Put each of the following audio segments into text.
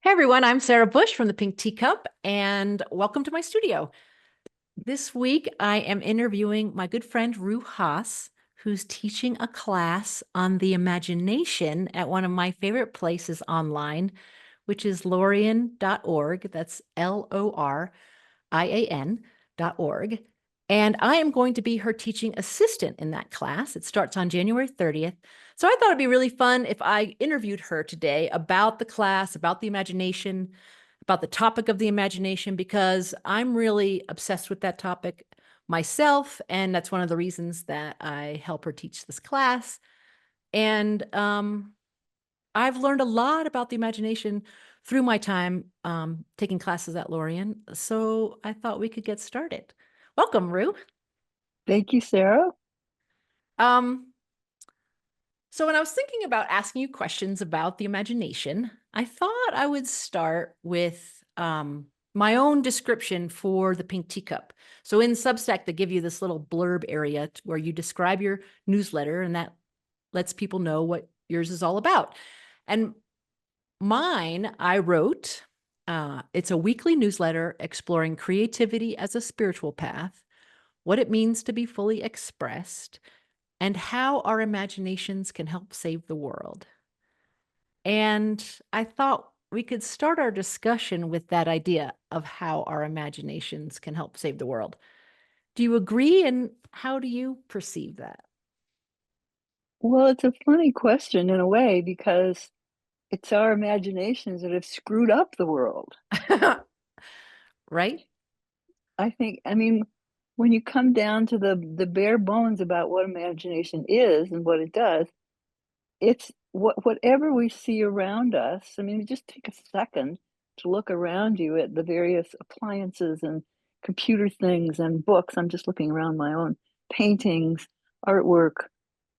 Hey everyone, I'm Sarah Bush from the Pink Teacup, and welcome to my studio. This week, I am interviewing my good friend Rue Haas, who's teaching a class on the imagination at one of my favorite places online, which is lorian.org. That's LORIAN.org. And I am going to be her teaching assistant in that class. It starts on January 30th. So I thought it'd be really fun if I interviewed her today about the class, about the imagination, about the topic of the imagination, because I'm really obsessed with that topic myself. And that's one of the reasons that I help her teach this class. And I've learned a lot about the imagination through my time taking classes at Lorien. So I thought we could get started. Welcome, Rue. Thank you, Sarah. Um, so when I was thinking about asking you questions about the imagination, I thought I would start with my own description for the Pink Teacup. So in Substack, they give you this little blurb area where you describe your newsletter, and that lets people know what yours is all about. And mine, I wrote, it's a weekly newsletter exploring creativity as a spiritual path, what it means to be fully expressed, and how our imaginations can help save the world. And I thought we could start our discussion with that idea of how our imaginations can help save the world. Do you agree? And how do you perceive that? Well, it's a funny question in a way because it's our imaginations that have screwed up the world. Right? I mean, when you come down to the bare bones about what imagination is and what it does, it's whatever we see around us. I mean, just take a second to look around you at the various appliances and computer things and books. I'm just looking around my own paintings, artwork.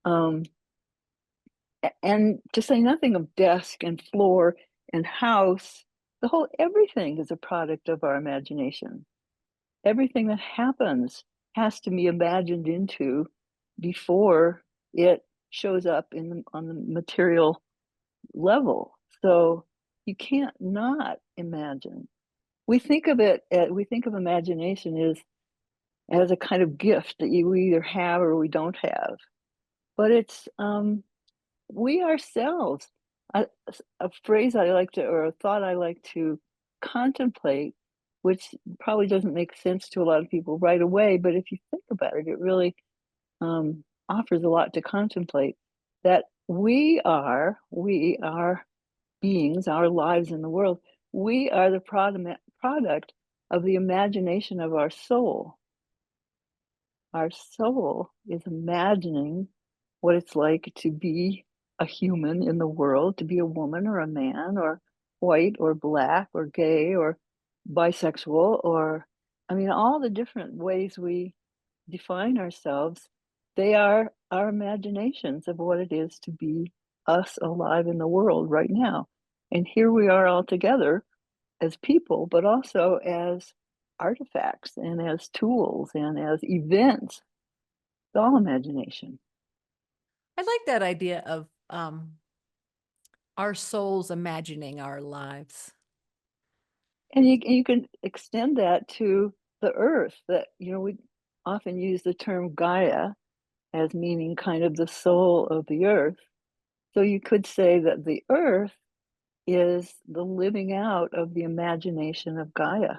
Um, and to say nothing of desk and floor and house, the whole everything is a product of our imagination. Everything that happens has to be imagined into before it shows up on the material level. So you can't not imagine. We think of imagination as a kind of gift that you either have or we don't have. But it's we ourselves, a, a phrase I like to, or a thought I like to contemplate, which probably doesn't make sense to a lot of people right away, but if you think about it, it really offers a lot to contemplate. That we are beings, our lives in the world, we are the product of the imagination of our soul. Our soul is imagining what it's like to be a human in the world, to be a woman or a man or white or black or gay or bisexual or, I mean, all the different ways we define ourselves, they are our imaginations of what it is to be us alive in the world right now. And here we are all together as people, but also as artifacts and as tools and as events. It's all imagination. I like that idea of our souls imagining our lives. And you can extend that to the earth that, we often use the term Gaia as meaning kind of the soul of the earth. So you could say that the earth is the living out of the imagination of Gaia.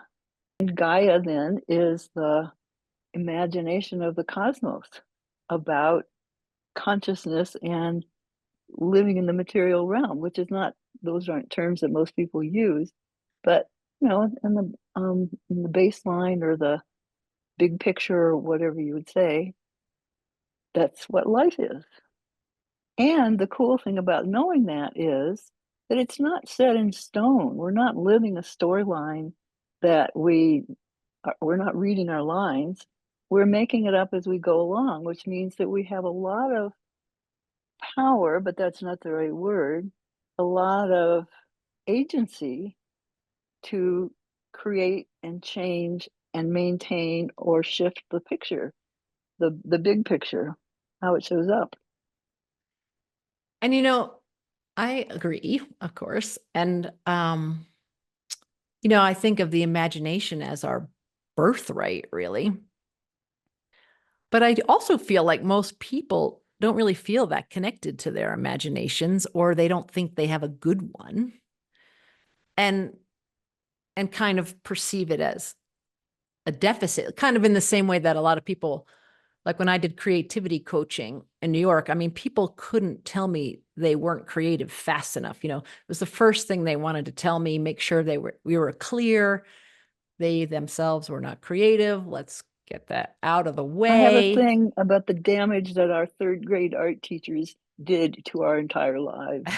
And Gaia then is the imagination of the cosmos about consciousness and living in the material realm, which is not, those aren't terms that most people use, but in the baseline or the big picture or whatever you would say, that's what life is. And the cool thing about knowing that is that it's not set in stone. We're not living a storyline that we're not reading our lines. We're making it up as we go along, which means that we have a lot of power, but that's not the right word, a lot of agency to create and change and maintain or shift the picture, the big picture, how it shows up. And I agree, of course. And I think of the imagination as our birthright, really. But I also feel like most people don't really feel that connected to their imaginations, or they don't think they have a good one, and kind of perceive it as a deficit, kind of in the same way that a lot of people, like when I did creativity coaching in New York, I mean, people couldn't tell me they weren't creative fast enough. It was the first thing they wanted to tell me, make sure we were clear. They themselves were not creative. Let's get that out of the I have a way. thing about the damage that our third grade art teachers did to our entire lives.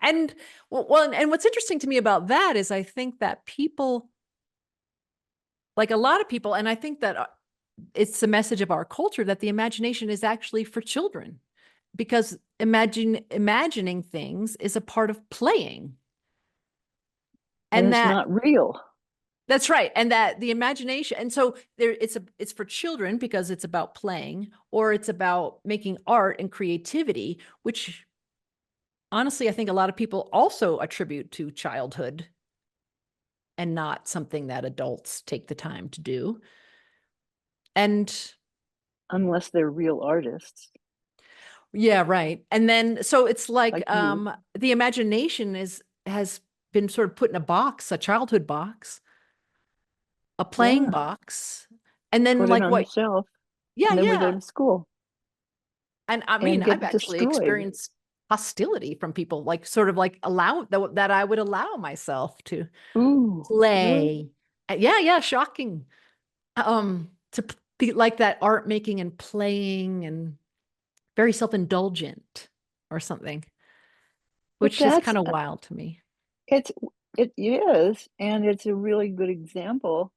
And and what's interesting to me about that is I think that people, like a lot of people, and I think that it's the message of our culture that the imagination is actually for children, because imagining things is a part of playing. And And it's not real. that's right. And that the imagination, and so it's for children because it's about playing, or it's about making art and creativity, which honestly I think a lot of people also attribute to childhood and not something that adults take the time to do. And Unless they're real artists yeah, right. And then so it's like like you. the imagination has been sort of put in a box, a childhood box, a playing Yeah, box. And then put it like on the what shelf, yeah, and then we go yeah. to school And I and mean, I've get actually destroyed. experienced hostility from people, like sort of like that I would allow myself to Ooh, really? play. Yeah, yeah, shocking. To be like that, art making and playing and very self-indulgent or something, But which is that's kind of wild to me. it's it is, and it's a really good example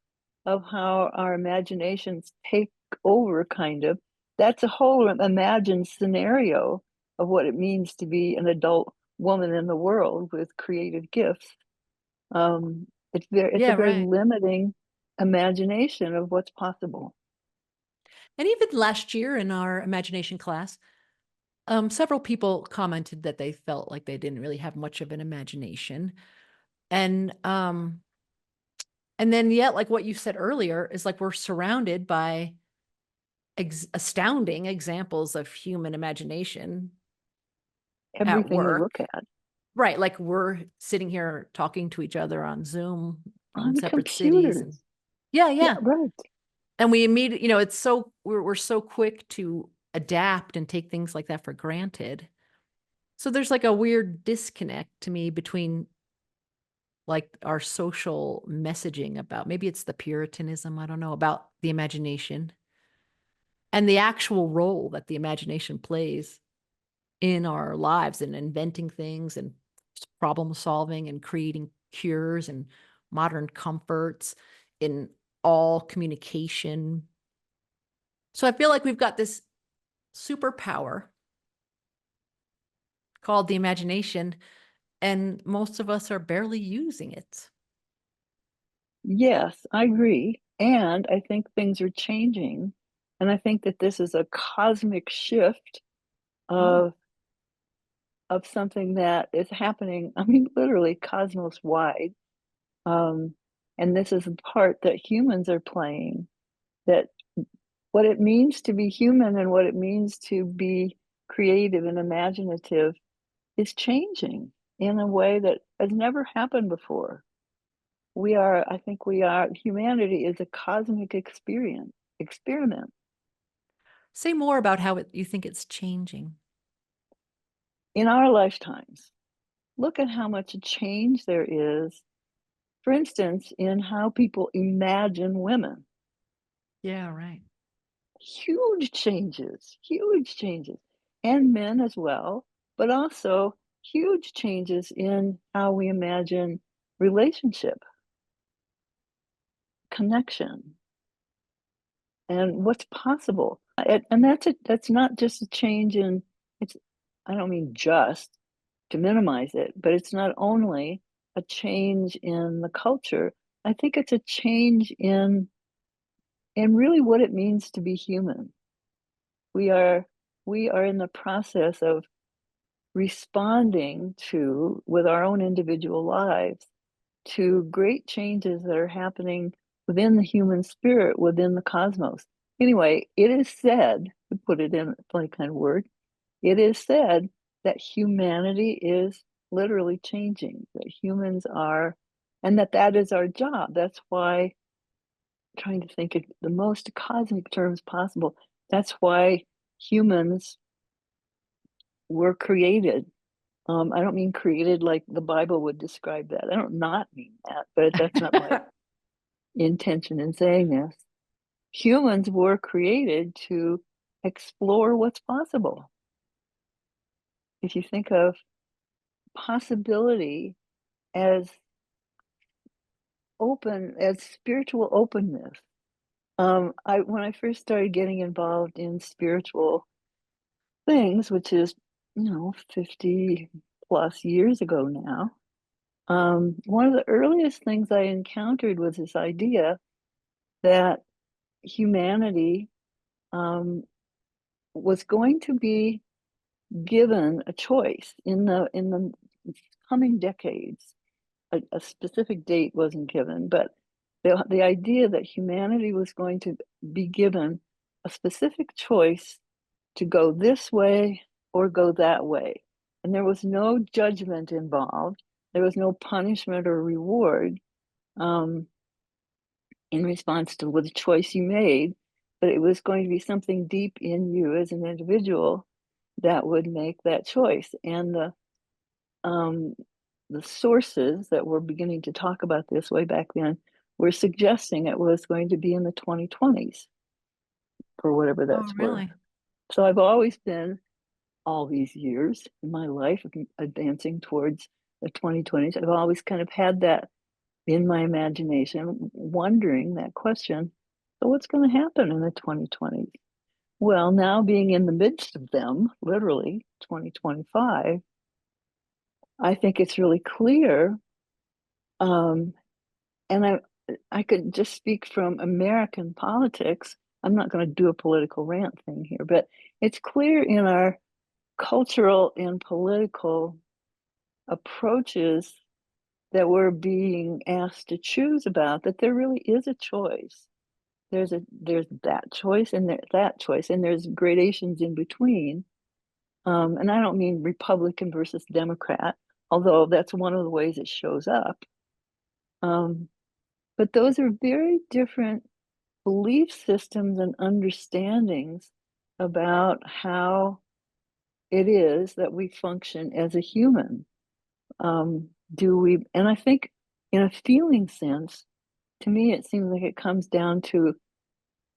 of how our imaginations take over, kind of. That's a whole imagined scenario of what it means to be an adult woman in the world with creative gifts. It's a Yeah, very right. limiting imagination of what's possible. And even last year in our imagination class, several people commented that they felt like they didn't really have much of an imagination. And then yet, like what you said earlier, is like we're surrounded by astounding examples of human imagination at Everything you work. look at Right, like we're sitting here talking to each other on Zoom on from the separate cities, and computers. yeah, Yeah, yeah. right. And we immediately, it's so we're so quick to adapt and take things like that for granted. So there's like a weird disconnect to me between like our social messaging about, maybe it's the Puritanism, I don't know, about the imagination and the actual role that the imagination plays in our lives and inventing things and problem solving and creating cures and modern comforts in all communication. So I feel like we've got this superpower called the imagination, and most of us are barely using it. Yes, I agree. And I think things are changing. And I think that this is a cosmic shift Mm. of something that is happening, I mean, literally cosmos wide. Um, and this is a part that humans are playing, that what it means to be human and what it means to be creative and imaginative is changing in a way that has never happened before. I think humanity is a cosmic experiment. Say more about how you think it's changing. In our lifetimes. Look at how much change there is, for instance, in how people imagine women. Yeah, right. Huge changes, and men as well, but also huge changes in how we imagine relationship, connection, and what's possible. And that's not just a change in it's. I don't mean just to minimize it, but it's not only a change in the culture. I think it's a change in really what it means to be human. We are we are in the process of responding to with our own individual lives to great changes that are happening within the human spirit, within the cosmos. Anyway, it is said, to put it in a funny kind of word, it is said that humanity is literally changing, that humans are, and that is our job. That's why, trying to think of the most cosmic terms possible, that's why humans were created. I don't mean created like the Bible would describe that. I don't not mean that, but that's not my intention in saying this. Humans were created to explore what's possible. If you think of possibility as open, as spiritual openness, I when I first started getting involved in spiritual things, which is 50 plus years ago now, one of the earliest things I encountered was this idea that humanity um, was going to be given a choice in the coming decades. A specific date wasn't given, but the idea that humanity was going to be given a specific choice to go this way or go that way. And there was no judgment involved. There was no punishment or reward um, in response to the choice you made, but it was going to be something deep in you as an individual that would make that choice. And um, the sources that were beginning to talk about this way back then were suggesting it was going to be in the 2020s, for whatever Oh, that's worth. really? So I've always been, all these years in my life, advancing towards the 2020s, I've always kind of had that in my imagination, wondering that question, so what's going to happen in the 2020s? Well, now being in the midst of them, literally 2025, I think it's really clear. Um, and I could just speak from American politics. I'm not going to do a political rant thing here, but it's clear in our cultural and political approaches that we're being asked to choose about that there really is a choice. There's that choice and there's that choice, and there's gradations in between. And I don't mean Republican versus Democrat, although that's one of the ways it shows up. Um, but those are very different belief systems and understandings about how it is that we function as a human. Do we, and I think in a feeling sense, to me, it seems like it comes down to,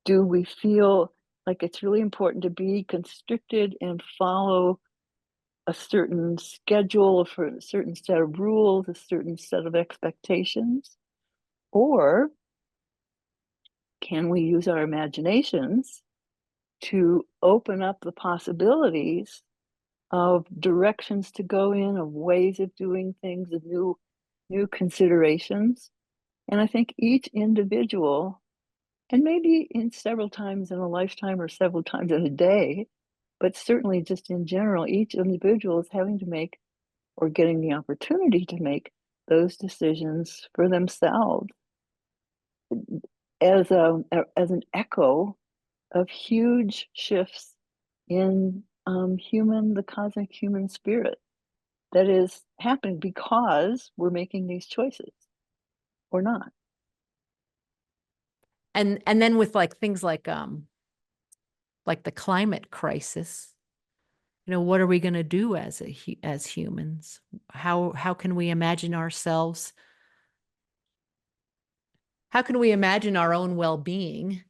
do we feel like it's really important to be constricted and follow a certain schedule for a certain set of rules, a certain set of expectations? Or can we use our imaginations to open up the possibilities of directions to go in, of ways of doing things, of new considerations? And I think each individual, and maybe in several times in a lifetime or several times in a day, but certainly just in general, each individual is having to make or getting the opportunity to make those decisions for themselves as as an echo of huge shifts in the cosmic human spirit that is happening because we're making these choices or not. And then with like things like the climate crisis, what are we going to do as as humans? How can we imagine ourselves? How can we imagine our own well-being?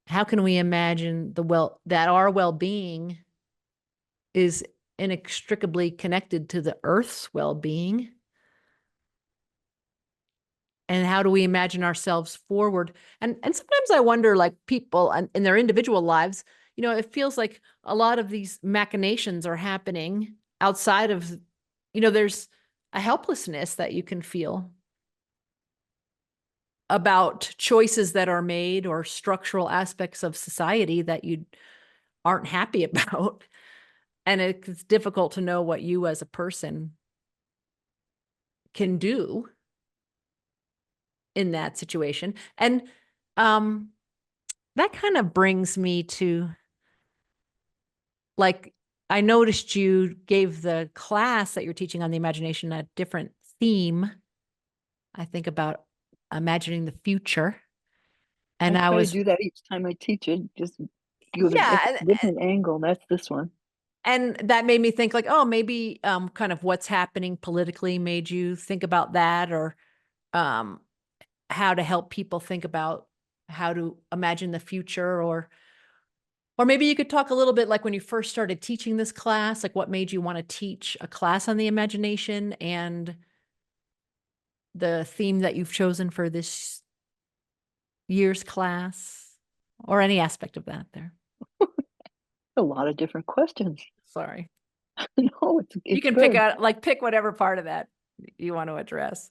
How can we imagine that our well-being is inextricably connected to the earth's well-being? And how do we imagine ourselves forward? And sometimes I wonder, like, people in their individual lives, it feels like a lot of these machinations are happening outside of, there's a helplessness that you can feel about choices that are made or structural aspects of society that you aren't happy about. And it's difficult to know what you as a person can do in that situation. And um, that kind of brings me to, like, I noticed you gave the class that you're teaching on the imagination a different theme. I think about imagining the future. I And I try to was, do that each time I teach it, just give a yeah, different angle. That's this one. and that made me think like, oh, maybe kind of what's happening politically made you think about that, or um how to help people think about how to imagine the future, or maybe you could talk a little bit like when you first started teaching this class, like what made you want to teach a class on the imagination and the theme that you've chosen for this year's class, or any aspect of that there. A lot of different questions. Sorry. No, You it's can pick good. out, like, pick whatever part of that you want to address.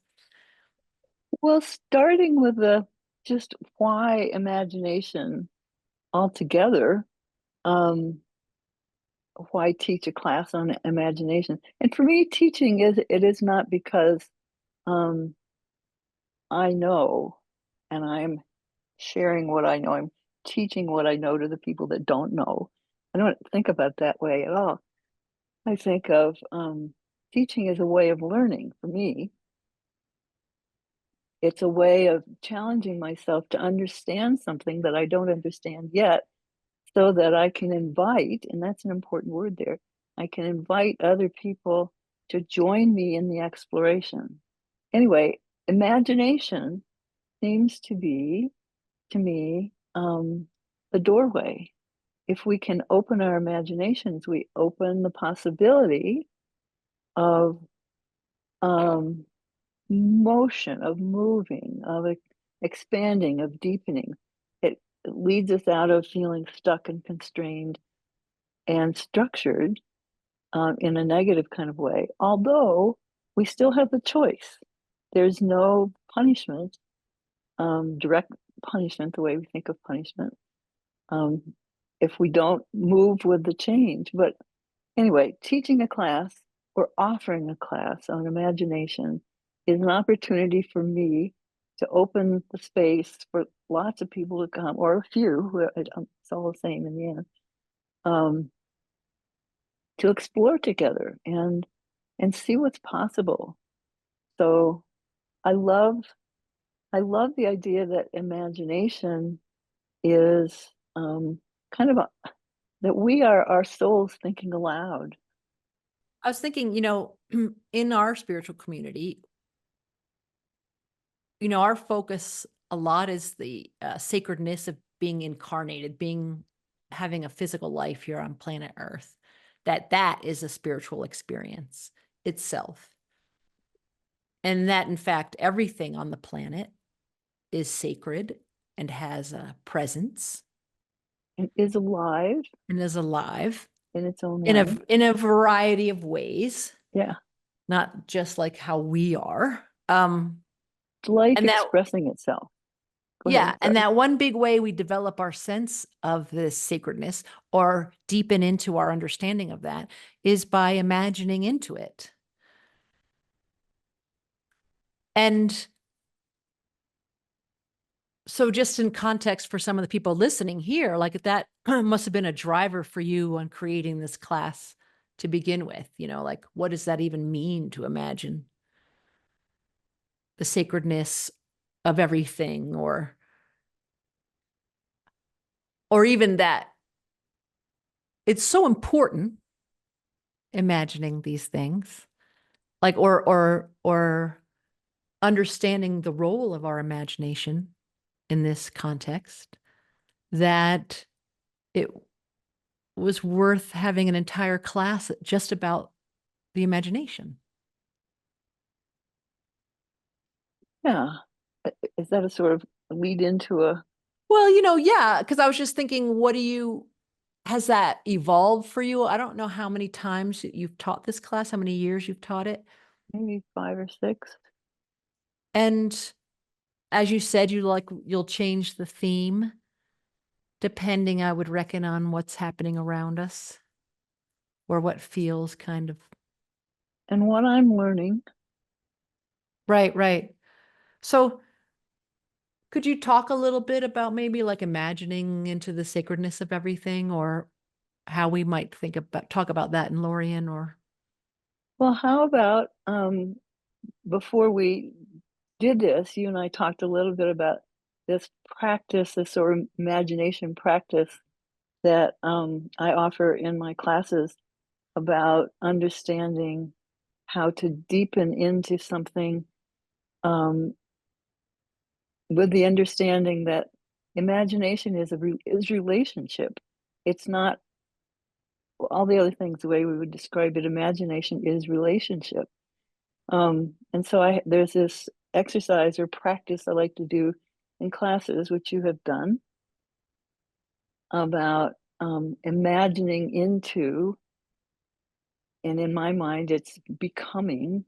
Well, starting with the just why imagination altogether, um, why teach a class on imagination? And for me, teaching is not because um, I know and I'm sharing what I know. I'm teaching what I know to the people that don't know. I don't think about that way at all. I think of teaching as a way of learning for me. It's a way of challenging myself to understand something that I don't understand yet so that I can invite, and that's an important word there, I can invite other people to join me in the exploration. Anyway, imagination seems to be, to me, the doorway. If we can open our imaginations, we open the possibility of um, motion, of moving, of expanding, of deepening. It leads us out of feeling stuck and constrained and structured in a negative kind of way, although we still have the choice. There's no punishment, direct punishment, the way we think of punishment, um, if we don't move with the change. But anyway, teaching a class or offering a class on imagination is an opportunity for me to open the space for lots of people to come, or a few, who it's all the same in the end, um, to explore together and see what's possible. So I love I love the idea that imagination is kind of that we are our souls thinking aloud. I was thinking, in our spiritual community, our focus a lot is the sacredness of being incarnated, having a physical life here on planet Earth. That is a spiritual experience itself. And that, in fact, everything on the planet is sacred and has a presence And is alive and is alive in its own in a way. in a variety of ways, Yeah. not just like how we are. It's life And that expressing itself. Go Yeah, ahead. and Sorry. that one big way we develop our sense of this sacredness or deepen into our understanding of that is by imagining into it. And so, just in context for some of the people listening here, like that must have been a driver for you on creating this class to begin with. Like, what does that even mean to imagine the sacredness of everything, or even that it's so important imagining these things, like, or understanding the role of our imagination in this context, that it was worth having an entire class just about the imagination. Yeah. Is that a sort of lead into a Well, yeah, because I was just thinking, has that evolved for you? I don't know how many times you've taught this class, how many years you've taught it. maybe 5 or 6? And as you said, you'll change the theme depending, I would reckon, on what's happening around us or what feels kind of And what I'm learning, right, right. So Could you talk a little bit about maybe like imagining into the sacredness of everything, or how we might talk about that in Lorien? Or Well, how about before we did this, you and I talked a little bit about this practice, this sort of imagination practice that I offer in my classes about understanding how to deepen into something um, with the understanding that imagination is relationship. It's not all the other things the way we would describe it. Imagination is relationship. And so there's this exercise or practice I like to do in classes, which you have done, about imagining into, and in my mind, it's becoming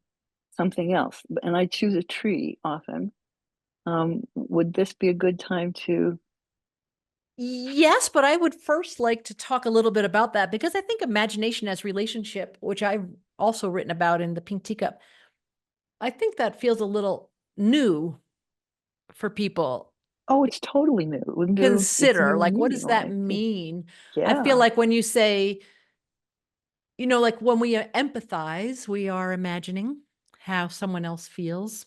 something else. And I choose a tree often. Would this be a good time to? yes, but I would first like to talk a little bit about that, because I think imagination as relationship, which I've also written about in the Pink Teacup, I think that feels a little new for people. Oh, it's totally new. New. It's Consider, new like, what meaning, does that right? mean? I feel Yeah, like when you say, like when we empathize, we are imagining how someone else feels.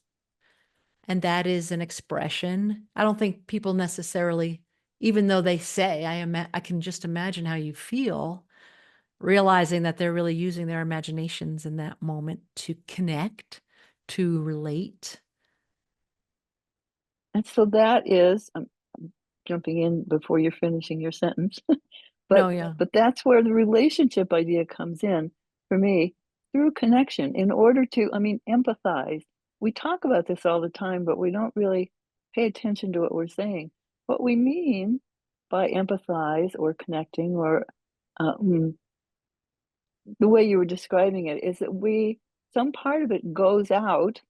And that is an expression. I don't think people necessarily, even though they say, I can just imagine how you feel, realizing that they're really using their imaginations in that moment to connect, to relate. and so that is. I'm jumping in before you're finishing your sentence. But No, yeah. that's where the relationship idea comes in for me, through connection. In order to, I mean, empathize. We talk about this all the time, but we don't really pay attention to what we're saying. What we mean by empathize or connecting, or uh, mm, the way you were describing it, is that some part of it goes out,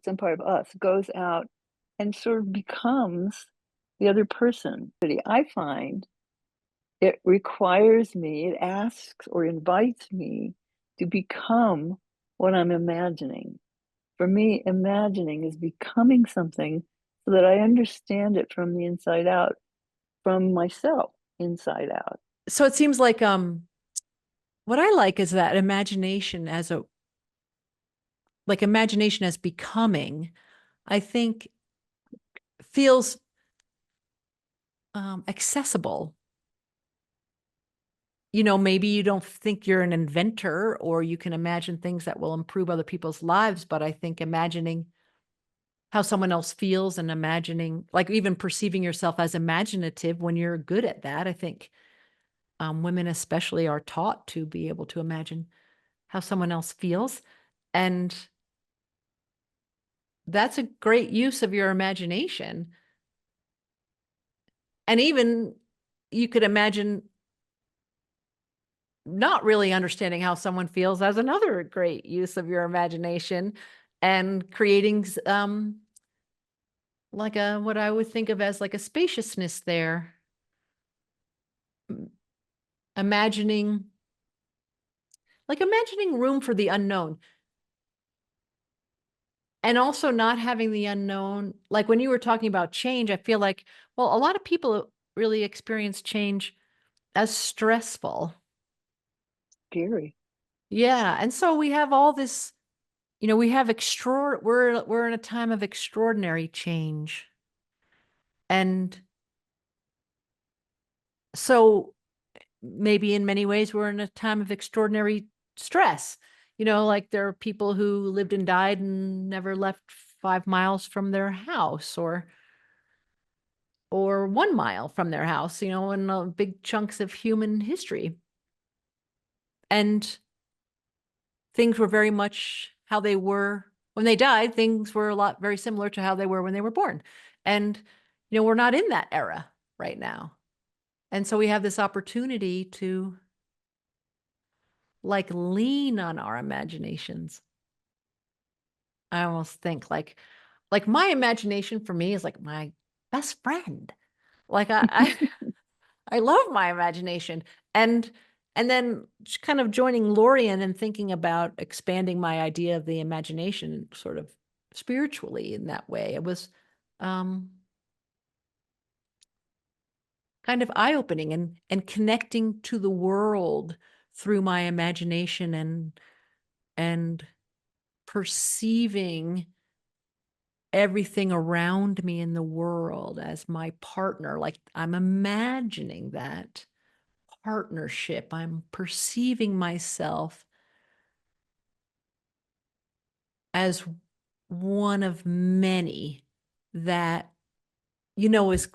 some part of us goes out and sort of becomes the other person. I find it requires me, it asks or invites me to become what I'm imagining. For me, imagining is becoming something so that I understand it from the inside out, from myself inside out. So it seems like what I like is that imagination as becoming, I think feels accessible. Maybe you don't think you're an inventor or you can imagine things that will improve other people's lives, but I think imagining how someone else feels, and imagining, like, even perceiving yourself as imaginative when you're good at that. I think women especially are taught to be able to imagine how someone else feels. And that's a great use of your imagination. And even you could imagine not really understanding how someone feels as another great use of your imagination, and creating like a what I would think of as like a spaciousness there. Imagining, imagining room for the unknown, and also not having the unknown. Like when you were talking about change, I feel like, well, a lot of people really experience change as stressful. Scary. Yeah. And so we have all this, we have we're in a time of extraordinary change. And so maybe in many ways we're in a time of extraordinary stress. Like there are people who lived and died and never left 5 miles from their house, or 1 mile from their house, in big chunks of human history. And things were very much how they were when they died. Things were a lot very similar to how they were when they were born. And, we're not in that era right now. And so we have this opportunity to like lean on our imaginations. I almost think like my imagination for me is like my best friend. Like I love my imagination. And then just kind of joining Lorien and thinking about expanding my idea of the imagination sort of spiritually in that way. It was um kind of eye-opening and connecting to the world through my imagination and perceiving everything around me in the world as my partner. Like I'm imagining that partnership. I'm perceiving myself as one of many that, is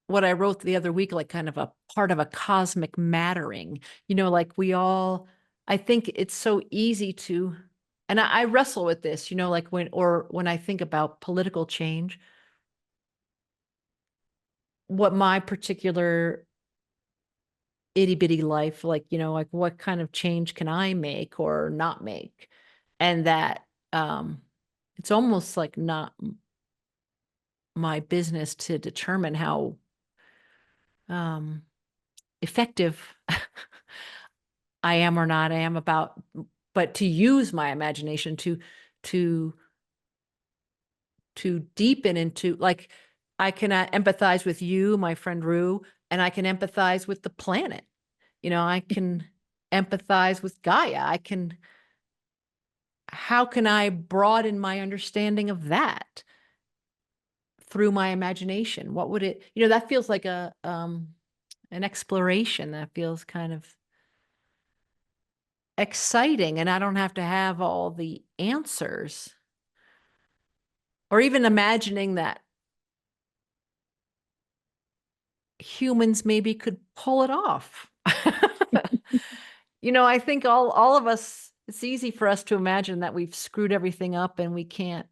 what I wrote the other week, like kind of a part of a cosmic mattering, like I think it's so easy to, and I wrestle with this, like when I think about political change, what my particular itty bitty life, like, like what kind of change can I make or not make? And that, um, it's almost like not my business to determine how, um, effective I am or not I am about, but to use my imagination to to deepen into, like, I can empathize with you, my friend Rue, and I can empathize with the planet. I can empathize with Gaia. How can I broaden my understanding of that through my imagination? What would it, that feels like an exploration that feels kind of exciting, and I don't have to have all the answers, or even imagining that humans maybe could pull it off. I think all of us, it's easy for us to imagine that we've screwed everything up and we can't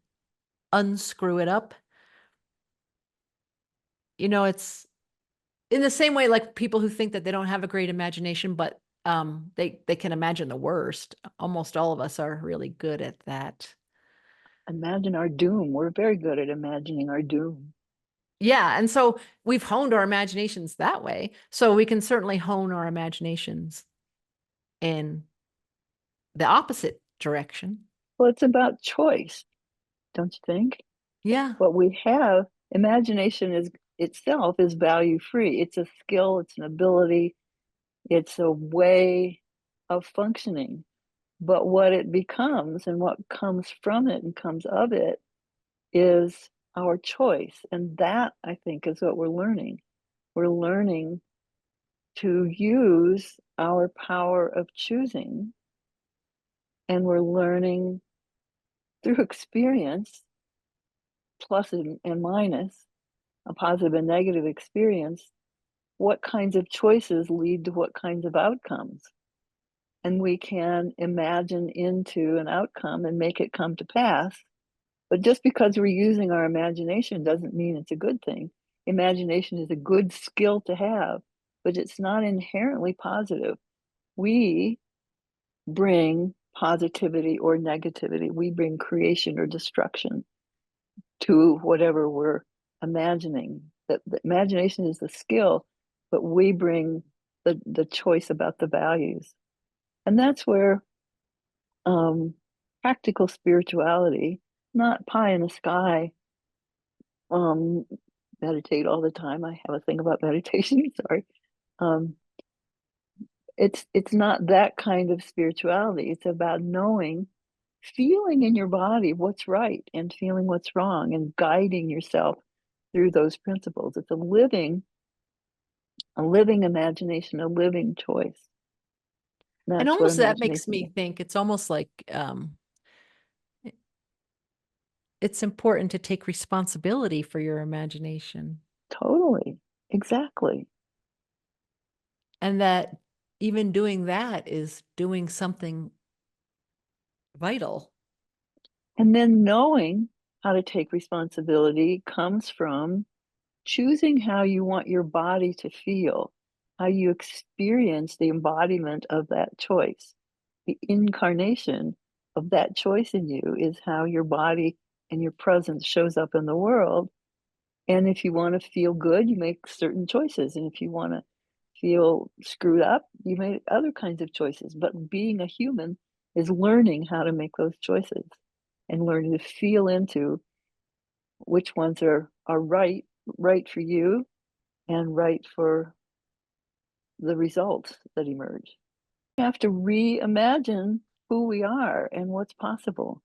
unscrew it up. It's in the same way, like people who think that they don't have a great imagination, but they can imagine the worst. Almost all of us are really good at that. Imagine our doom. We're very good at imagining our doom. Yeah, and so we've honed our imaginations that way. So we can certainly hone our imaginations in the opposite direction. Well, it's about choice, don't you think? Yeah. What we have, imagination is itself is value free. It's a skill, it's an ability, it's a way of functioning. But what it becomes and what comes from it and comes of it is our choice. And that, I think, is what we're learning. We're learning to use our power of choosing, and we're learning through experience, plus and minus, a positive and negative experience, what kinds of choices lead to what kinds of outcomes. And we can imagine into an outcome and make it come to pass. But just because we're using our imagination doesn't mean it's a good thing. Imagination is a good skill to have, but it's not inherently positive. We bring positivity or negativity, we bring creation or destruction to whatever we're imagining. That the imagination is the skill, but we bring the choice about the values. And that's where um, practical spirituality, not pie in the sky, um, meditate all the time. I have a thing about meditation, sorry. Um, it's not that kind of spirituality. It's about knowing, feeling in your body what's right and feeling what's wrong and guiding yourself through those principles. It's a living imagination, a living choice. And That's what almost that makes imagination me is. think it's almost like, it's important to take responsibility for your imagination, Totally. Exactly. and that even doing that is doing something vital. And then knowing how to take responsibility comes from choosing how you want your body to feel, how you experience the embodiment of that choice. The incarnation of that choice in you is how your body and your presence shows up in the world. And if you want to feel good, you make certain choices. And if you want to feel screwed up, you make other kinds of choices. But being a human is learning how to make those choices and learning to feel into which ones are right for you and right for the results that emerge. We have to reimagine who we are and what's possible.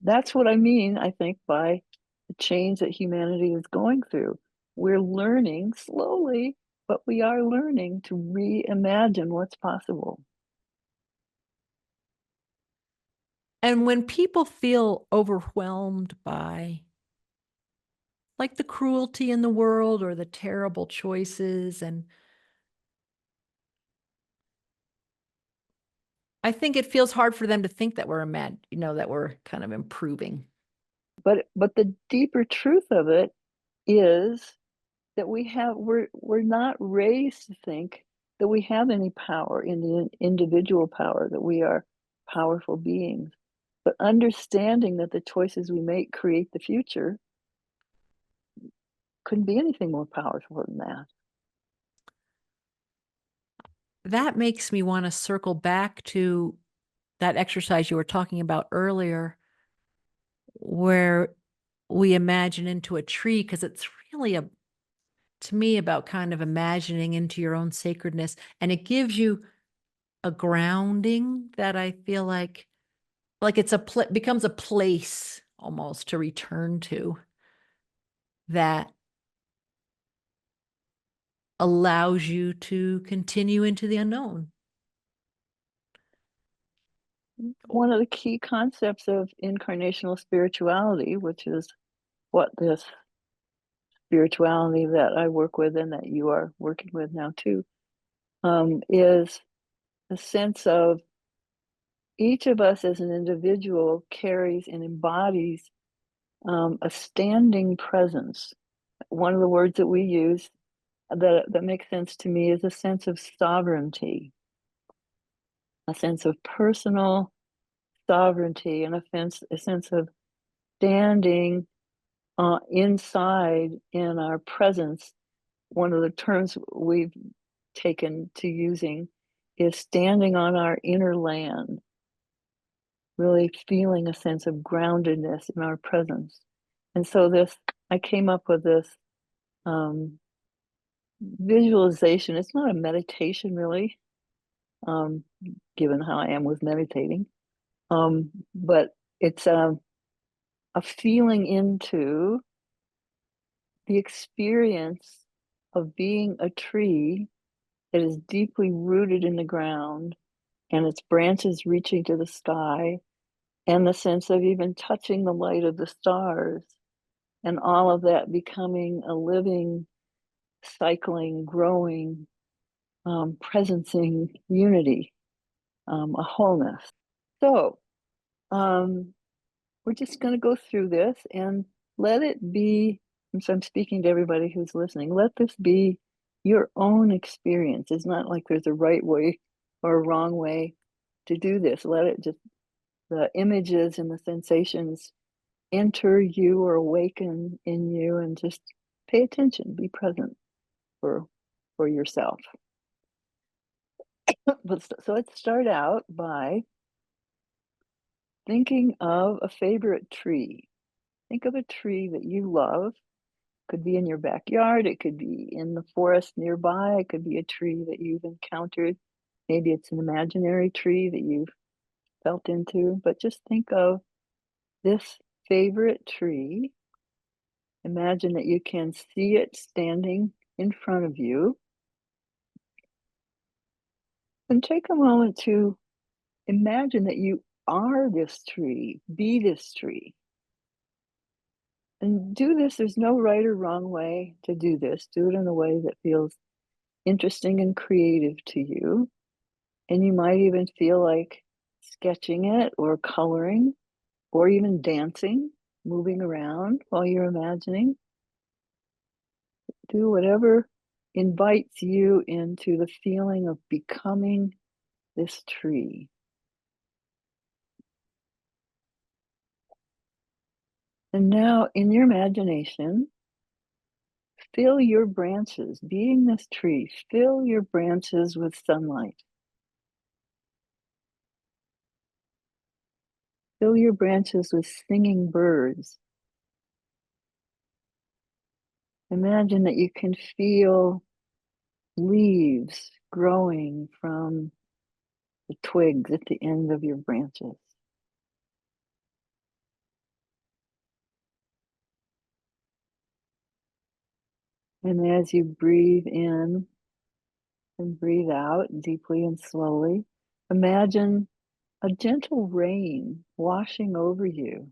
That's what I mean, I think, by the change that humanity is going through. We're learning slowly, but we are learning to reimagine what's possible. And when people feel overwhelmed by like the cruelty in the world or the terrible choices, and I think it feels hard for them to think that we're that we're kind of improving. But the deeper truth of it is that we're not raised to think that we have any power in the individual power, that we are powerful beings. But understanding that the choices we make create the future couldn't be anything more powerful than that. That makes me want to circle back to that exercise you were talking about earlier, where we imagine into a tree, because it's really to me about kind of imagining into your own sacredness, and it gives you a grounding that I feel like it's becomes a place almost to return to, that allows you to continue into the unknown. One of the key concepts of incarnational spirituality, which is what this spirituality that I work with and that you are working with now too, is a sense of each of us as an individual carries and embodies a standing presence. One of the words that we use that makes sense to me is a sense of sovereignty, a sense of personal sovereignty, and a sense of standing inside in our presence. One of the terms we've taken to using is standing on our inner land, really feeling a sense of groundedness in our presence. And so I came up with this um, visualization. It's not a meditation really, um, given how I am with meditating, but it's a feeling into the experience of being a tree that is deeply rooted in the ground and its branches reaching to the sky, and the sense of even touching the light of the stars, and all of that becoming a living, cycling, growing, presencing unity, a wholeness. So we're just going to go through this and let it be. And so I'm speaking to everybody who's listening. Let this be your own experience. It's not like there's a right way or a wrong way to do this. Let it just, the images and the sensations enter you or awaken in you, and just pay attention, be present for yourself. So let's start out by thinking of a favorite tree. Think of a tree that you love. Could be in your backyard, it could be in the forest nearby, it could be a tree that you've encountered. Maybe it's an imaginary tree that you've felt into, but just think of this favorite tree. Imagine that you can see it standing in front of you. And take a moment to imagine that you are this tree, be this tree. And do this, there's no right or wrong way to do this. Do it in a way that feels interesting and creative to you. And you might even feel like sketching it or coloring or even dancing, moving around while you're imagining. Do whatever invites you into the feeling of becoming this tree. And now, in your imagination, fill your branches, being this tree, fill your branches with sunlight. Fill your branches with singing birds. Imagine that you can feel leaves growing from the twigs at the end of your branches. And as you breathe in and breathe out deeply and slowly, imagine a gentle rain washing over you,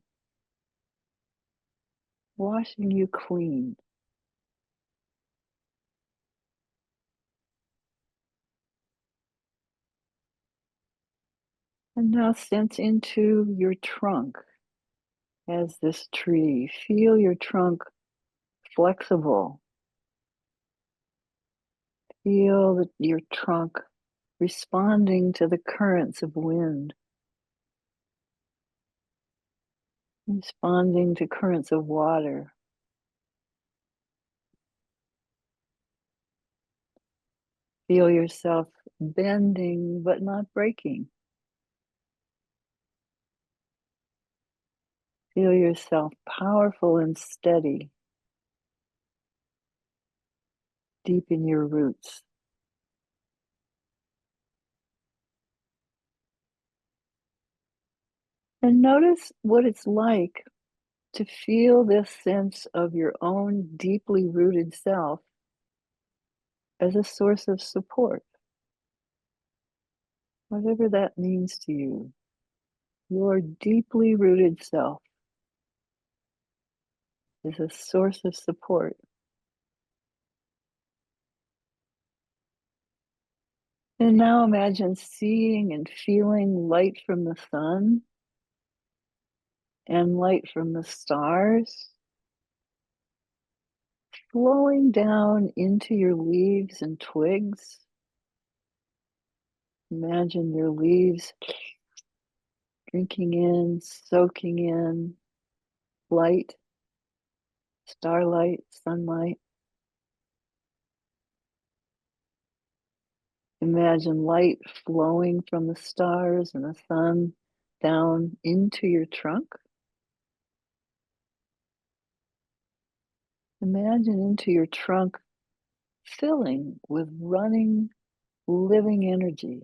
washing you clean. And now sense into your trunk as this tree. Feel your trunk flexible. Feel your trunk responding to the currents of wind, responding to currents of water. Feel yourself bending but not breaking. Feel yourself powerful and steady deep in your roots. And notice what it's like to feel this sense of your own deeply rooted self as a source of support, whatever that means to you. Your deeply rooted self is a source of support. And now imagine seeing and feeling light from the sun and light from the stars flowing down into your leaves and twigs. Imagine your leaves drinking in, soaking in light, starlight, sunlight. Imagine light flowing from the stars and the sun down into your trunk. Imagine into your trunk filling with running, living energy.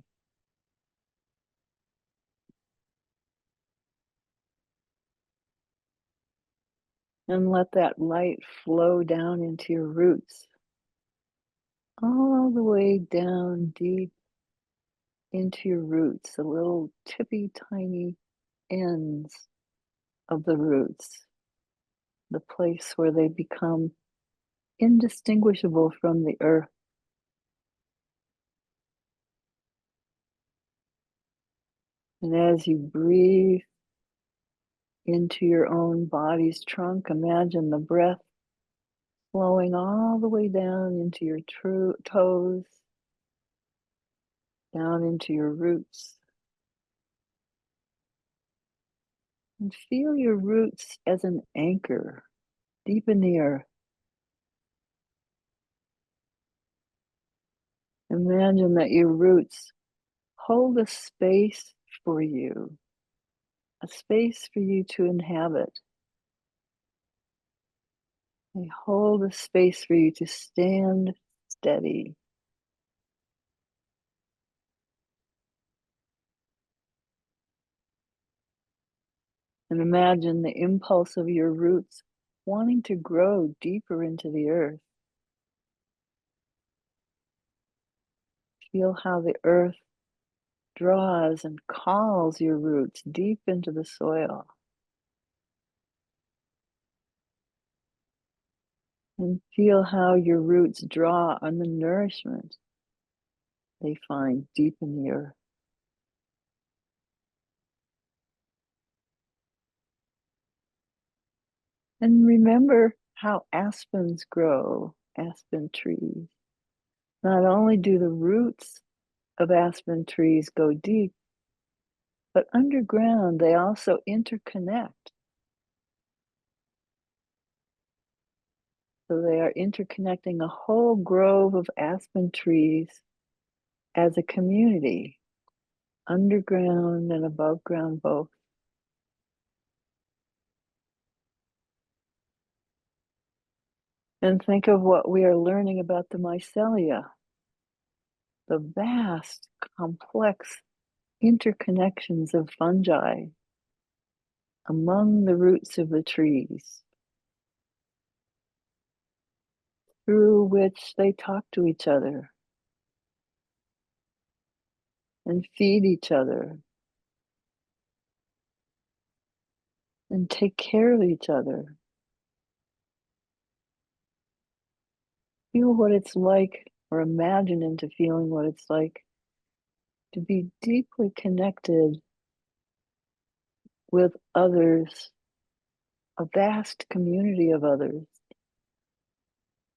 And let that light flow down into your roots, all the way down deep into your roots, the little tippy tiny ends of the roots, the place where they become indistinguishable from the earth. And as you breathe into your own body's trunk, imagine the breath flowing all the way down into your toes, down into your roots. And feel your roots as an anchor deep in the earth. Imagine that your roots hold a space for you, a space for you to inhabit. They hold a space for you to stand steady. And imagine the impulse of your roots wanting to grow deeper into the earth. Feel how the earth draws and calls your roots deep into the soil. And feel how your roots draw on the nourishment they find deep in the earth. And remember how aspens grow, aspen trees. Not only do the roots of aspen trees go deep, but underground they also interconnect. So they are interconnecting a whole grove of aspen trees as a community, underground and above ground both. And think of what we are learning about the mycelia. the vast, complex interconnections of fungi among the roots of the trees, through which they talk to each other and feed each other and take care of each other. Feel what it's like, or imagine into feeling what it's like to be deeply connected with others, a vast community of others,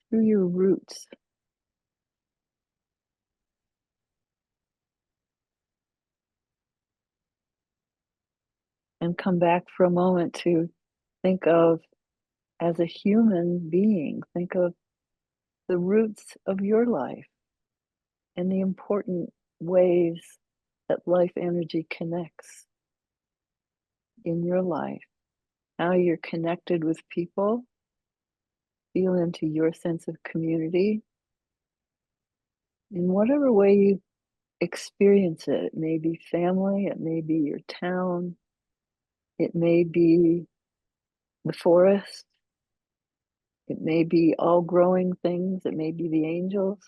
through your roots. And come back for a moment to think of, as a human being, think of the roots of your life and the important ways that life energy connects in your life. How you're connected with people, feel into your sense of community in whatever way you experience it. It may be family, it may be your town, it may be the forest, it may be all growing things, it may be the angels.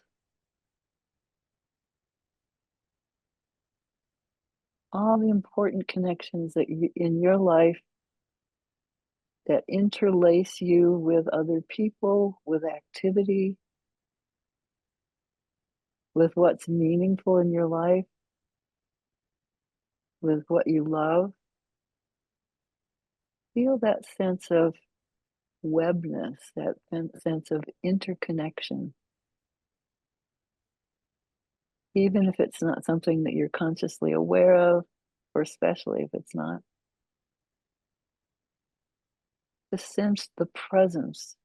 All the important connections that in your life that interlace you with other people, with activity, with what's meaningful in your life, with what you love. Feel that sense of webness, that sense of interconnection. Even if it's not something that you're consciously aware of, or especially if it's not. Just sense the presence.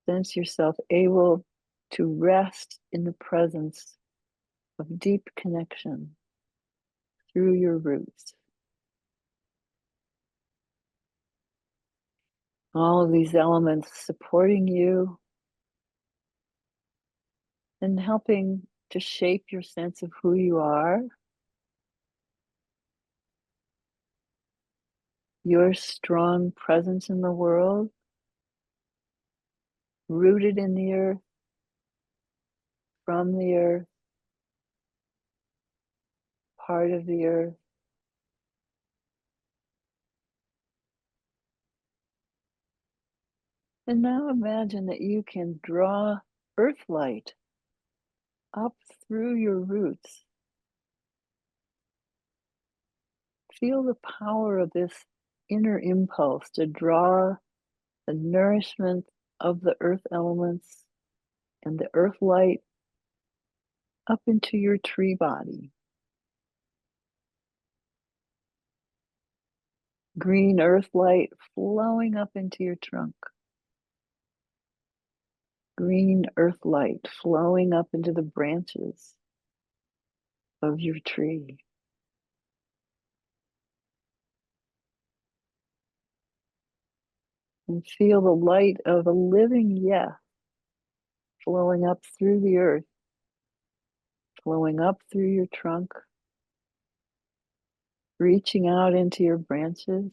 Sense yourself able to rest in the presence of deep connection through your roots. All of these elements supporting you and helping to shape your sense of who you are, your strong presence in the world, rooted in the earth, from the earth, part of the earth. And now imagine that you can draw earth light up through your roots. Feel the power of this inner impulse to draw the nourishment of the earth elements and the earth light up into your tree body. Green earth light flowing up into your trunk. Green earth light flowing up into the branches of your tree. And feel the light of a living yes flowing up through the earth, flowing up through your trunk, reaching out into your branches,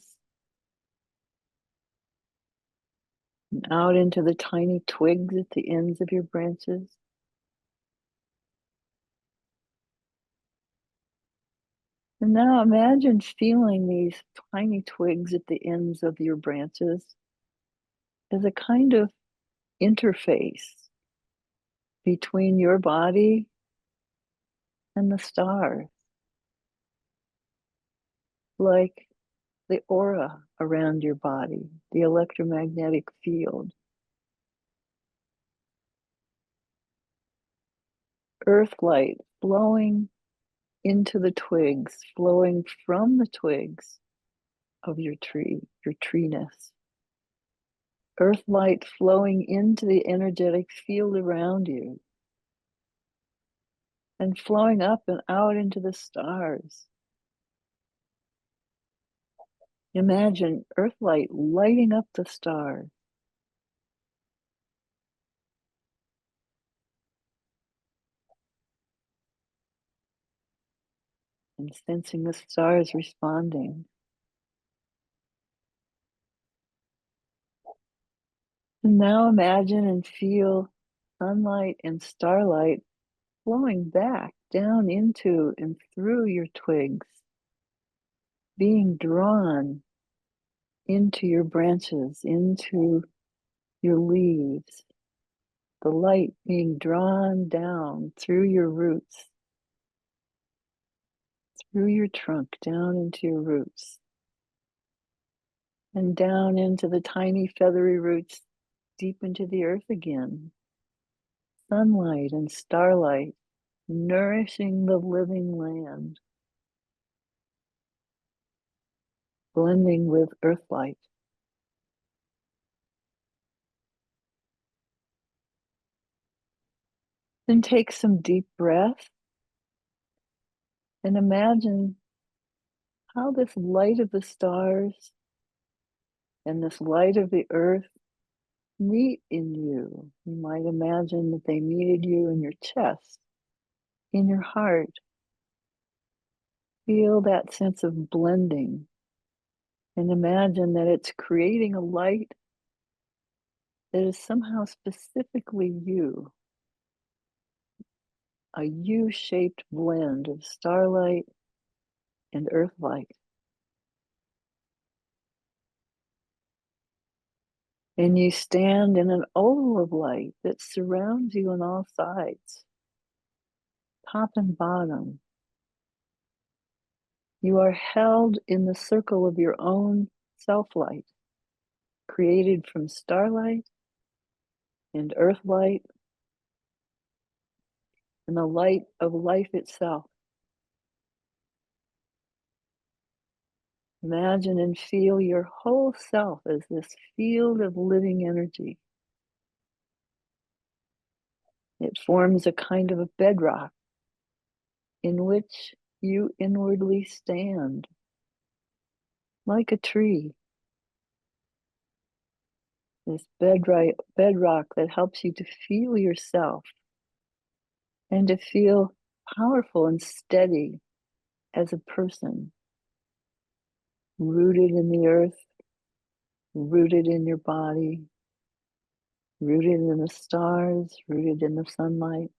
and out into the tiny twigs at the ends of your branches. And now imagine feeling these tiny twigs at the ends of your branches as a kind of interface between your body and the stars, like the aura around your body, the electromagnetic field. Earth light flowing into the twigs, flowing from the twigs of your tree, your treeness. Earth light flowing into the energetic field around you and flowing up and out into the stars. Imagine earth light lighting up the stars. and sensing the stars responding. And now imagine and feel sunlight and starlight flowing back down into and through your twigs, being drawn into your branches, into your leaves, the light being drawn down through your roots, through your trunk, down into your roots, and down into the tiny feathery roots, deep into the earth again. Sunlight and starlight nourishing the living land, blending with earthlight. Then take some deep breath and imagine how this light of the stars and this light of the earth meet in you. You might imagine that they meeted you in your chest, in your heart. Feel that sense of blending and imagine that it's creating a light that is somehow specifically you, a U-shaped blend of starlight and earthlight. And you stand in an oval of light that surrounds you on all sides, top and bottom. You are held in the circle of your own self-light, created from starlight and earthlight and the light of life itself. Imagine and feel your whole self as this field of living energy. It forms a kind of a bedrock in which you inwardly stand, like a tree. This bedrock that helps you to feel yourself and to feel powerful and steady as a person, rooted in the earth, rooted in your body, rooted in the stars, rooted in the sunlight.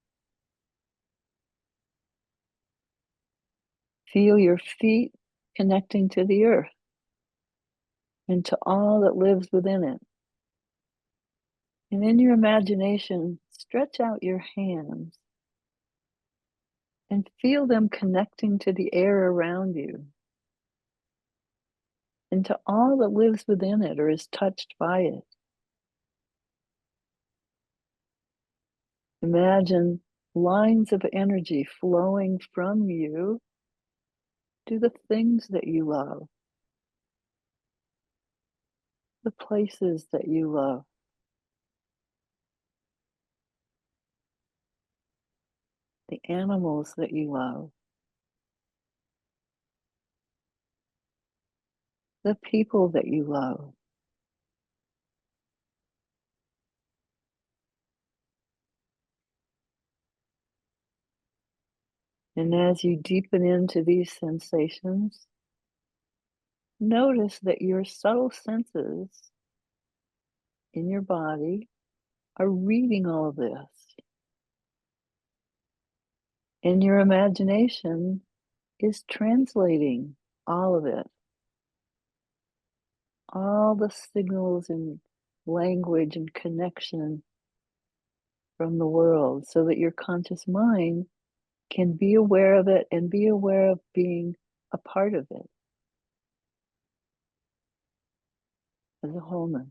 Feel your feet connecting to the earth and to all that lives within it. And in your imagination, stretch out your hands and feel them connecting to the air around you and to all that lives within it or is touched by it. Imagine lines of energy flowing from you to the things that you love, the places that you love, the animals that you love, the people that you love. And as you deepen into these sensations, notice that your subtle senses in your body are reading all of this. And your imagination is translating all of it, all the signals and language and connection from the world, so that your conscious mind can be aware of it and be aware of being a part of it as a wholeness.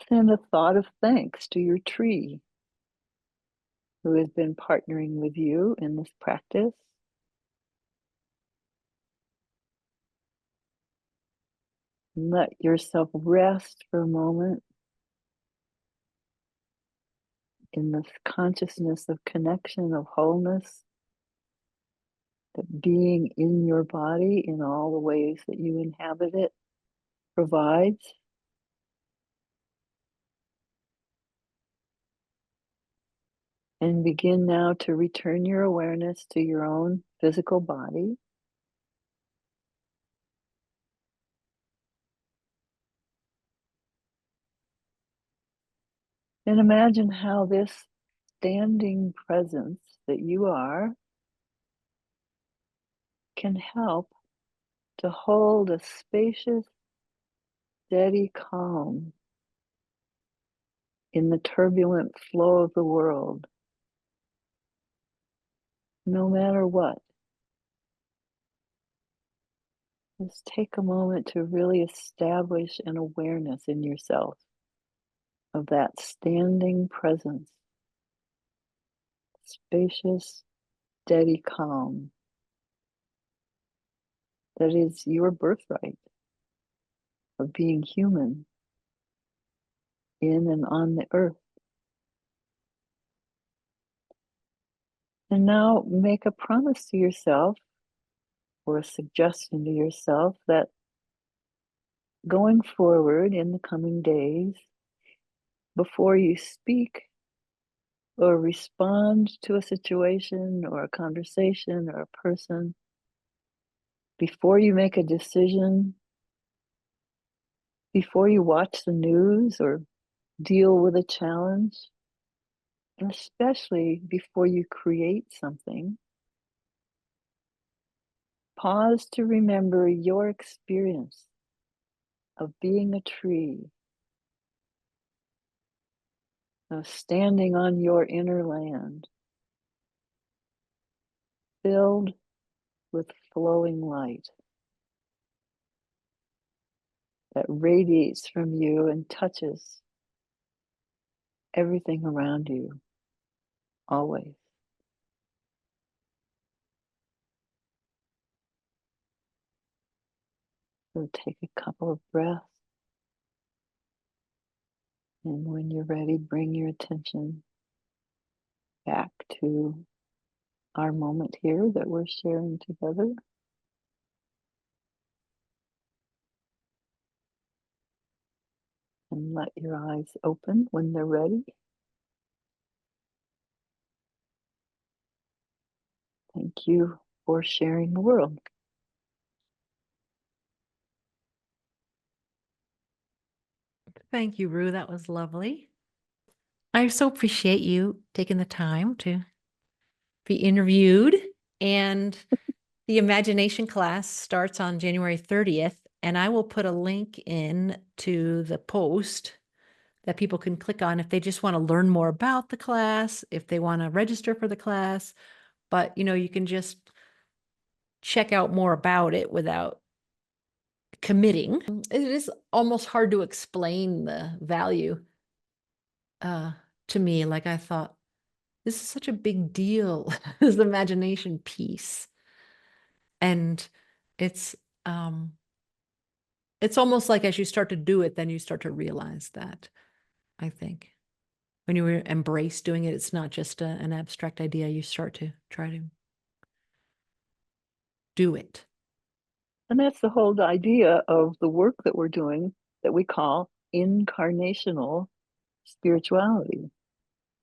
Send a thought of thanks to your tree who has been partnering with you in this practice. Let yourself rest for a moment in this consciousness of connection, of wholeness, that being in your body in all the ways that you inhabit it provides. And begin now to return your awareness to your own physical body. And imagine how this standing presence that you are can help to hold a spacious, steady calm in the turbulent flow of the world, no matter what. Just take a moment to really establish an awareness in yourself of that standing presence, spacious, steady calm that is your birthright of being human in and on the earth. And now make a promise to yourself or a suggestion to yourself that going forward in the coming days, before you speak or respond to a situation or a conversation or a person, before you make a decision, before you watch the news or deal with a challenge, and especially before you create something, pause to remember your experience of being a tree, of standing on your inner land, filled with flowing light that radiates from you and touches everything around you, always. So take a couple of breaths, and when you're ready, bring your attention back to our moment here that we're sharing together. And let your eyes open when they're ready. Thank you for sharing the world. Thank you, Rue. That was lovely. I so appreciate you taking the time to be interviewed. And the imagination class starts on January 30th, and I will put a link in to the post that people can click on if they just want to learn more about the class, if they want to register for the class. But, you can just check out more about it without committing. It is almost hard to explain the value to me. Like I thought, this is such a big deal, this imagination piece. And it's um it's almost like as you start to do it, then you start to realize that, I think. When you embrace doing it, it's not just an abstract idea. You start to try to do it. And that's the whole idea of the work that we're doing that we call incarnational spirituality.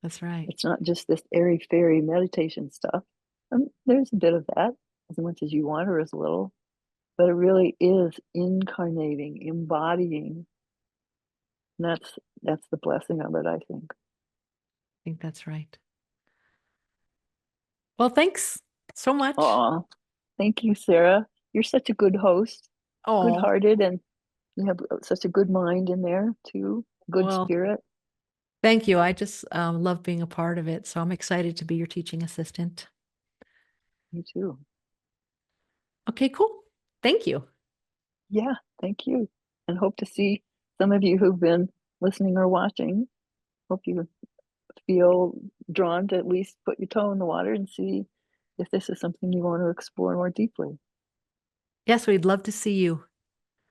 That's right. It's not just this airy-fairy meditation stuff. And there's a bit of that, as much as you want or as little, but it really is incarnating, embodying. And that's the blessing of it, I think. I think that's right. Well, thanks so much. Aw, thank you, Sarah. You're such a good host, Oh, good-hearted, and you have such a good mind in there too, good well, spirit. thank you. I just love being a part of it. So I'm excited to be your teaching assistant. You too. Okay, cool. Thank you. Yeah, thank you. And hope to see some of you who've been listening or watching. Hope you feel drawn to at least put your toe in the water and see if this is something you want to explore more deeply. Yes, we'd love to see you.